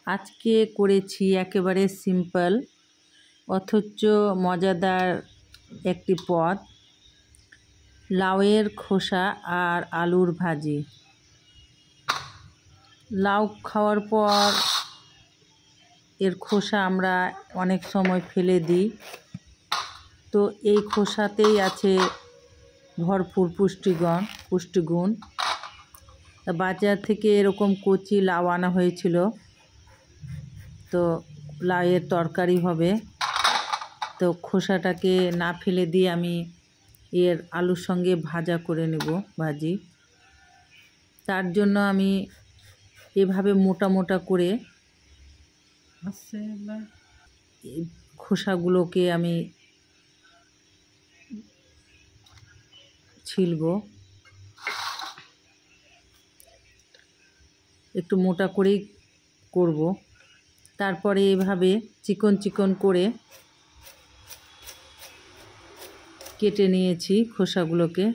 আজকে করেছি একেবারে সিম্পল অথচ মজাদার একটি পদ, লাউয়ের খোসা আর আলুর ভাজি। লাউ খাওয়ার পর এর খোসা আমরা অনেক সময় ফেলে দিই, তো এই খোসাতেই আছে ভরপুর পুষ্টিগুণ। বাজার থেকে এরকম কচি লাউ আনা হয়েছিল, তো লাউয়ের তরকারি হবে। তো খোসাটাকে না ফেলে দিয়ে আমি এর আলুর সঙ্গে ভাজা করে নেব ভাজি। তার জন্য আমি এভাবে মোটা মোটা করে খোসাগুলোকে আমি ছিলব, একটু মোটা করেই করব। তারপরে এভাবে চিকন চিকন করে কেটে নিয়েছি খোসাগুলোকে।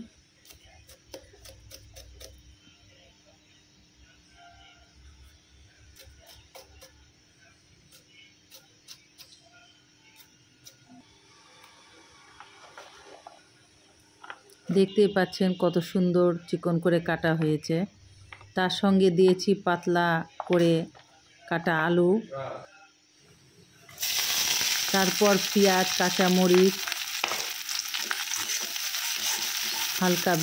দেখতেই পাচ্ছেন কত সুন্দর চিকন করে কাটা হয়েছে। তার সঙ্গে দিয়েছি পাতলা করে কাটা আলু, তারপর পেঁয়াজ, কাঁচামরিচ হালকা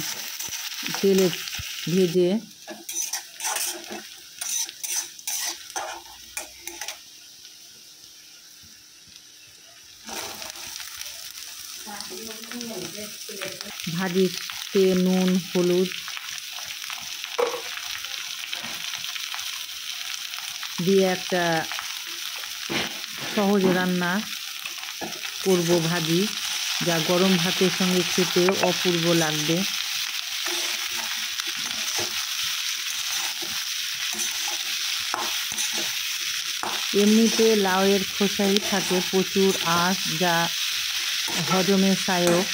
তেলে ভেজে ভাজিতে নুন হলুদ দিয়ে একটা সহজ রান্না করব ভাজি, যা গরম ভাতের সঙ্গে খেতে অপূর্ব লাগবে। এমনিতে লাউয়ের খোসায় থাকে প্রচুর আঁশ, যা হজমের সহায়ক,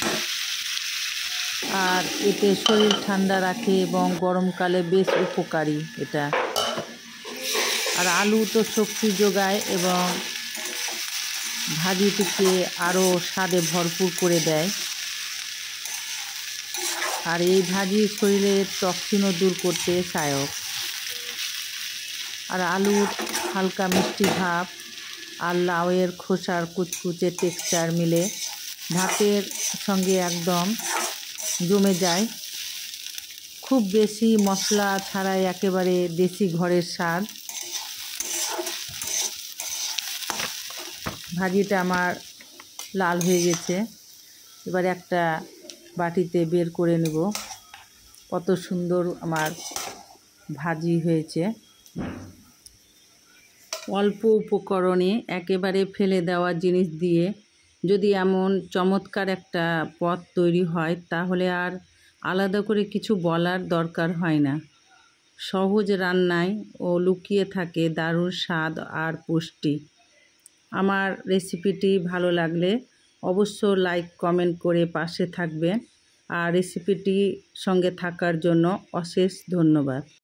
আর এতে শরীর ঠান্ডা রাখে এবং গরমকালে বেশ উপকারী এটা। আর আলু তো শক্তি যোগায় এবং ভাজিটিকে আরও স্বাদে ভরপুর করে দেয়। আর এই ভাজি শরীরের টক্সিনও দূর করতে সহায়ক। আর আলুর হালকা মিষ্টি ভাব আর লাউয়ের খোসার কুচকুচে টেক্সচার মিলে ভাতের সঙ্গে একদম জমে যায়। খুব বেশি মশলা ছাড়াই একেবারে দেশি ঘরের স্বাদ। ভাজিটা আমার লাল হয়ে গেছে, এবার একটা বাটিতে বের করে নেব। কত সুন্দর আমার ভাজি হয়েছে। অল্প উপকরণে একেবারে ফেলে দেওয়া জিনিস দিয়ে যদি এমন চমৎকার একটা পদ তৈরি হয়, তাহলে আর আলাদা করে কিছু বলার দরকার হয় না। সহজ রান্নায় ও লুকিয়ে থাকে দারুণ স্বাদ আর পুষ্টি। আমার রেসিপিটি ভালো লাগলে অবশ্য লাইক কমেন্ট করে পাশে থাকবেন। আর রেসিপিটি সঙ্গে থাকার জন্য অশেষ ধন্যবাদ।